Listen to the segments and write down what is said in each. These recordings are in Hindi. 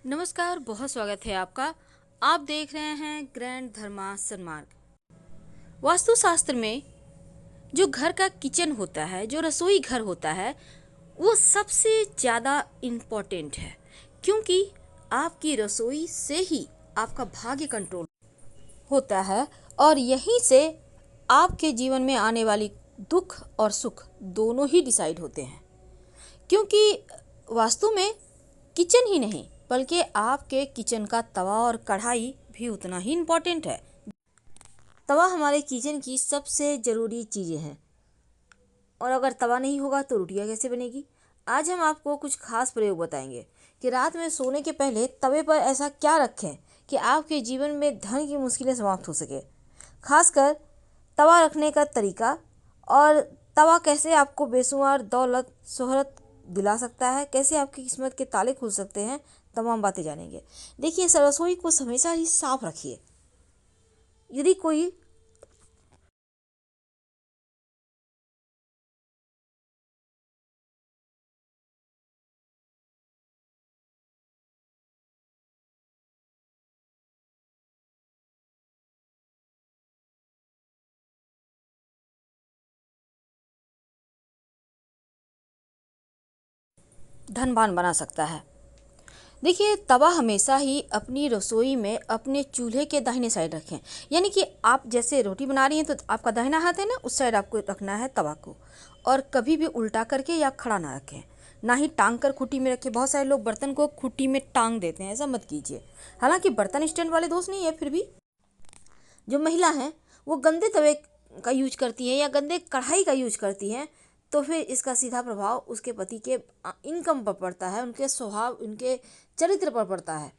नमस्कार, बहुत स्वागत है आपका। आप देख रहे हैं ग्रैंड धर्मा सन्मार्ग। वास्तुशास्त्र में जो घर का किचन होता है, जो रसोई घर होता है, वो सबसे ज़्यादा इम्पोर्टेंट है, क्योंकि आपकी रसोई से ही आपका भाग्य कंट्रोल होता है और यहीं से आपके जीवन में आने वाली दुख और सुख दोनों ही डिसाइड होते हैं। क्योंकि वास्तु में किचन ही नहीं बल्कि आपके किचन का तवा और कढ़ाई भी उतना ही इम्पोर्टेंट है। तवा हमारे किचन की सबसे ज़रूरी चीज़ें हैं और अगर तवा नहीं होगा तो रोटियां कैसे बनेगी। आज हम आपको कुछ खास प्रयोग बताएंगे कि रात में सोने के पहले तवे पर ऐसा क्या रखें कि आपके जीवन में धन की मुश्किलें समाप्त हो सके। खासकर तवा रखने का तरीका और तवा कैसे आपको बेशुमार दौलत शोहरत दिला सकता है, कैसे आपकी किस्मत के ताले खुल सकते हैं, तमाम बातें जानेंगे। देखिए, इस रसोई को हमेशा ही साफ रखिए। यदि कोई धनवान बना सकता है। देखिए, तवा हमेशा ही अपनी रसोई में अपने चूल्हे के दाहिने साइड रखें। यानी कि आप जैसे रोटी बना रही हैं तो आपका दाहिना हाथ है ना, उस साइड आपको रखना है तवा को। और कभी भी उल्टा करके या खड़ा ना रखें, ना ही टांग कर खूंटी में रखें। बहुत सारे लोग बर्तन को खूंटी में टांग देते हैं, ऐसा मत कीजिए। हालांकि बर्तन स्टैंड वाले दोस्त नहीं है, फिर भी जो महिला हैं वो गंदे तवे का यूज करती हैं या गंदे कढ़ाई का यूज करती हैं, तो फिर इसका सीधा प्रभाव उसके पति के इनकम पर पड़ता है, उनके स्वभाव, उनके चरित्र पर पड़ता है।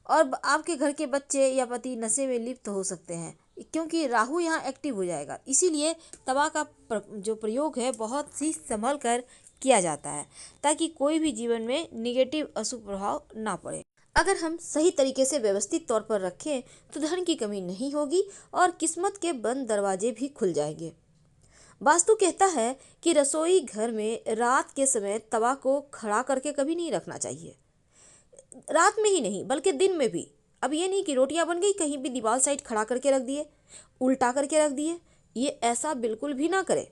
और आपके घर के बच्चे या पति नशे में लिप्त हो सकते हैं, क्योंकि राहु यहाँ एक्टिव हो जाएगा। इसीलिए तवा का जो प्रयोग है बहुत ही संभल कर किया जाता है, ताकि कोई भी जीवन में निगेटिव अशुभ प्रभाव ना पड़े। अगर हम सही तरीके से व्यवस्थित तौर पर रखें तो धन की कमी नहीं होगी और किस्मत के बंद दरवाजे भी खुल जाएंगे। वास्तु कहता है कि रसोई घर में रात के समय तवा को खड़ा करके कभी नहीं रखना चाहिए। रात में ही नहीं बल्कि दिन में भी। अब ये नहीं कि रोटियां बन गई कहीं भी दीवार साइड खड़ा करके रख दिए, उल्टा करके रख दिए, ये ऐसा बिल्कुल भी ना करें।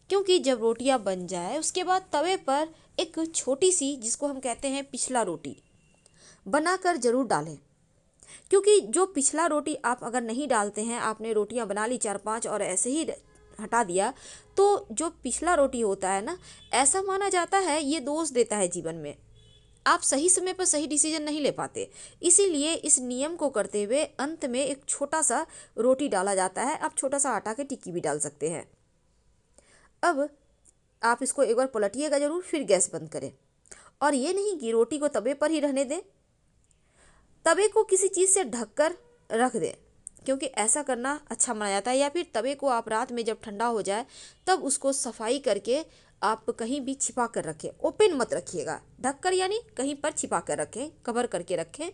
क्योंकि जब रोटियां बन जाए उसके बाद तवे पर एक छोटी सी, जिसको हम कहते हैं पिछला रोटी, बनाकर जरूर डालें। क्योंकि जो पिछला रोटी आप अगर नहीं डालते हैं, आपने रोटियां बना ली 4-5 और ऐसे ही हटा दिया, तो जो पिछला रोटी होता है ना, ऐसा माना जाता है ये दोष देता है जीवन में। आप सही समय पर सही डिसीजन नहीं ले पाते। इसीलिए इस नियम को करते हुए अंत में एक छोटा सा रोटी डाला जाता है। आप छोटा सा आटा की टिक्की भी डाल सकते हैं। अब आप इसको एक बार पलटिएगा जरूर, फिर गैस बंद करें। और ये नहीं कि रोटी को तवे पर ही रहने दें, तवे को किसी चीज़ से ढककर रख दें, क्योंकि ऐसा करना अच्छा माना जाता है। या फिर तवे को आप रात में जब ठंडा हो जाए तब उसको सफाई करके आप कहीं भी छिपा कर रखें। ओपन मत रखिएगा, ढककर यानी कहीं पर छिपा कर रखें, कवर करके रखें।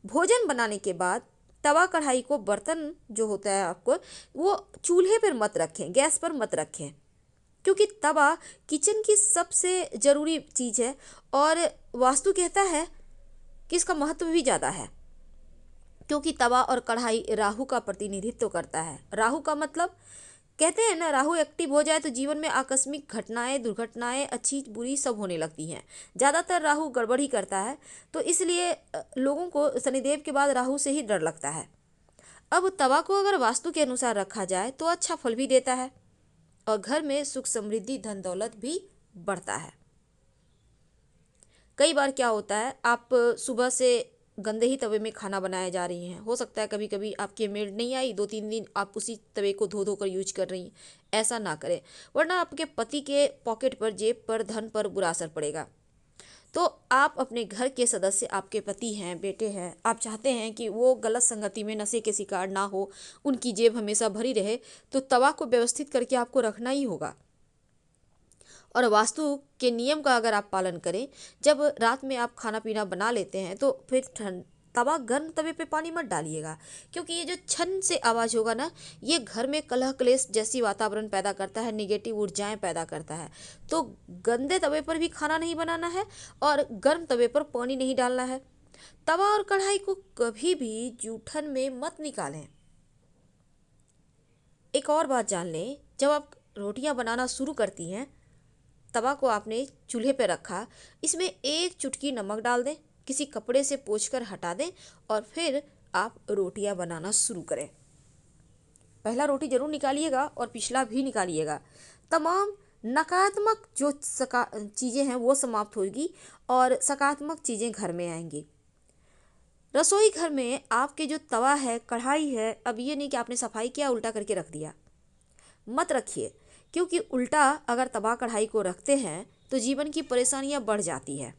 भोजन बनाने के बाद तवा कढ़ाई को, बर्तन जो होता है आपको, वो चूल्हे पर मत रखें, गैस पर मत रखें, क्योंकि तवा किचन की सबसे ज़रूरी चीज़ है। और वास्तु कहता है कि इसका महत्व भी ज़्यादा है, क्योंकि तवा और कढ़ाई राहु का प्रतिनिधित्व करता है। राहु का मतलब, कहते हैं ना, राहु एक्टिव हो जाए तो जीवन में आकस्मिक घटनाएं, दुर्घटनाएं, अच्छी बुरी सब होने लगती हैं। ज़्यादातर राहु गड़बड़ ही करता है, तो इसलिए लोगों को शनिदेव के बाद राहु से ही डर लगता है। अब तवा को अगर वास्तु के अनुसार रखा जाए तो अच्छा फल भी देता है और घर में सुख समृद्धि धन दौलत भी बढ़ता है। कई बार क्या होता है, आप सुबह से गंदे ही तवे में खाना बनाए जा रही हैं। हो सकता है कभी कभी आपकी मेड नहीं आई, 2-3 दिन आप उसी तवे को धो धो कर यूज कर रही हैं। ऐसा ना करें, वरना आपके पति के पॉकेट पर, जेब पर, धन पर बुरा असर पड़ेगा। तो आप अपने घर के सदस्य, आपके पति हैं, बेटे हैं, आप चाहते हैं कि वो गलत संगति में, नशे के शिकार ना हो, उनकी जेब हमेशा भरी रहे, तो तवा को व्यवस्थित करके आपको रखना ही होगा। और वास्तु के नियम का अगर आप पालन करें, जब रात में आप खाना पीना बना लेते हैं तो फिर तवा, गर्म तवे पे पानी मत डालिएगा, क्योंकि ये जो छन से आवाज़ होगा ना, ये घर में कलह क्लेश जैसी वातावरण पैदा करता है, निगेटिव ऊर्जाएं पैदा करता है। तो गंदे तवे पर भी खाना नहीं बनाना है और गर्म तवे पर पानी नहीं डालना है। तवा और कढ़ाई को कभी भी जूठन में मत निकालें। एक और बात जान लें, जब आप रोटियां बनाना शुरू करती हैं, तवा को आपने चूल्हे पर रखा, इसमें एक चुटकी नमक डाल दें, किसी कपड़े से पोंछकर हटा दें और फिर आप रोटियां बनाना शुरू करें। पहला रोटी जरूर निकालिएगा और पिछला भी निकालिएगा। तमाम नकारात्मक जो चीज़ें हैं वो समाप्त होगी और सकारात्मक चीज़ें घर में आएंगी। रसोई घर में आपके जो तवा है, कढ़ाई है, अब ये नहीं कि आपने सफाई किया उल्टा करके रख दिया, मत रखिए, क्योंकि उल्टा अगर तवा कढ़ाई को रखते हैं तो जीवन की परेशानियां बढ़ जाती है।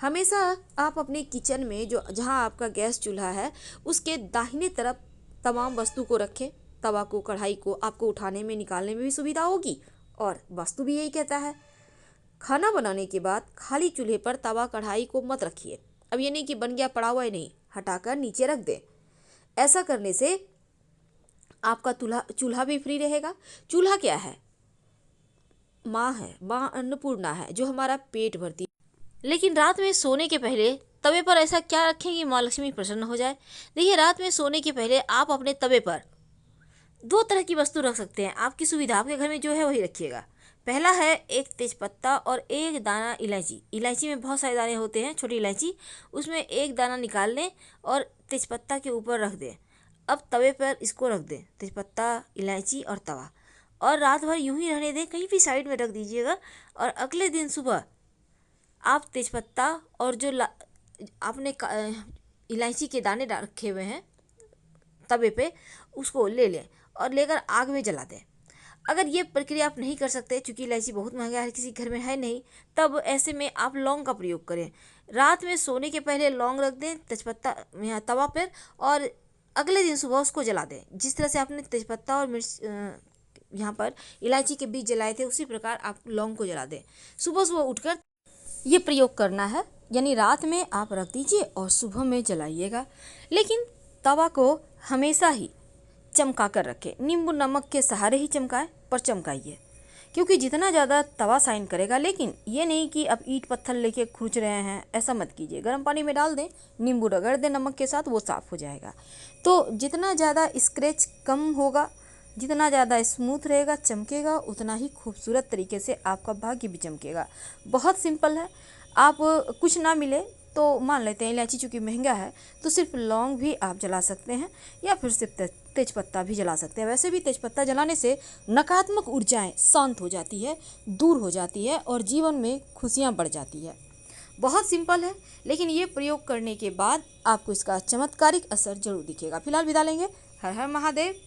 हमेशा आप अपने किचन में जो जहां आपका गैस चूल्हा है उसके दाहिने तरफ तमाम वस्तु को रखें। तवा को, कढ़ाई को आपको उठाने में, निकालने में भी सुविधा होगी और वास्तु भी यही कहता है। खाना बनाने के बाद खाली चूल्हे पर तवा कढ़ाई को मत रखिए। अब ये नहीं कि बन गया पड़ा हुआ है, नहीं, हटाकर नीचे रख दें। ऐसा करने से आपका चूल्हा भी फ्री रहेगा। चूल्हा क्या है? माँ है, माँ अन्नपूर्णा है जो हमारा पेट भरती है। लेकिन रात में सोने के पहले तवे पर ऐसा क्या रखें कि माँ लक्ष्मी प्रसन्न हो जाए? देखिए, रात में सोने के पहले आप अपने तवे पर दो तरह की वस्तु रख सकते हैं। आपकी सुविधा, आपके घर में जो है वही रखिएगा। पहला है एक तेजपत्ता और एक दाना इलायची। इलायची में बहुत सारे दाने होते हैं, छोटी इलायची, उसमें एक दाना निकाल लें और तेजपत्ता के ऊपर रख दें। अब तवे पर इसको रख दें, तेजपत्ता, इलायची और तवा, और रात भर यूं ही रहने दें, कहीं भी साइड में रख दीजिएगा। और अगले दिन सुबह आप तेजपत्ता और जो आपने इलायची के दाने रखे हुए हैं तवे पे, उसको ले लें और लेकर आग में जला दें। अगर ये प्रक्रिया आप नहीं कर सकते, चूँकि इलायची बहुत महंगा है, किसी घर में है नहीं, तब ऐसे में आप लौंग का प्रयोग करें। रात में सोने के पहले लौंग रख दें तेजपत्ता यहाँ तवा पर और अगले दिन सुबह उसको जला दें। जिस तरह से आपने तेजपत्ता और मिर्च यहाँ पर इलायची के बीज जलाए थे, उसी प्रकार आप लौंग को जला दें। सुबह सुबह उठकर ये प्रयोग करना है, यानी रात में आप रख दीजिए और सुबह में जलाइएगा। लेकिन तवा को हमेशा ही चमका कर रखें। नींबू नमक के सहारे ही चमकाएं, पर चमकाइए, क्योंकि जितना ज़्यादा तवा शाइन करेगा। लेकिन ये नहीं कि अब ईंट पत्थर लेके खुरच रहे हैं, ऐसा मत कीजिए। गर्म पानी में डाल दें, नींबू रगड़ दें नमक के साथ, वो साफ़ हो जाएगा। तो जितना ज़्यादा स्क्रैच कम होगा, जितना ज़्यादा स्मूथ रहेगा, चमकेगा, उतना ही खूबसूरत तरीके से आपका भाग्य भी चमकेगा। बहुत सिंपल है। आप कुछ ना मिले तो मान लेते हैं इलायची चूँकि महंगा है, तो सिर्फ लौंग भी आप जला सकते हैं या फिर सिर्फ तेजपत्ता भी जला सकते हैं। वैसे भी तेजपत्ता जलाने से नकारात्मक ऊर्जाएं शांत हो जाती है, दूर हो जाती है और जीवन में खुशियाँ बढ़ जाती है। बहुत सिंपल है, लेकिन ये प्रयोग करने के बाद आपको इसका चमत्कारिक असर जरूर दिखेगा। फिलहाल विदा लेंगे। हर हर महादेव।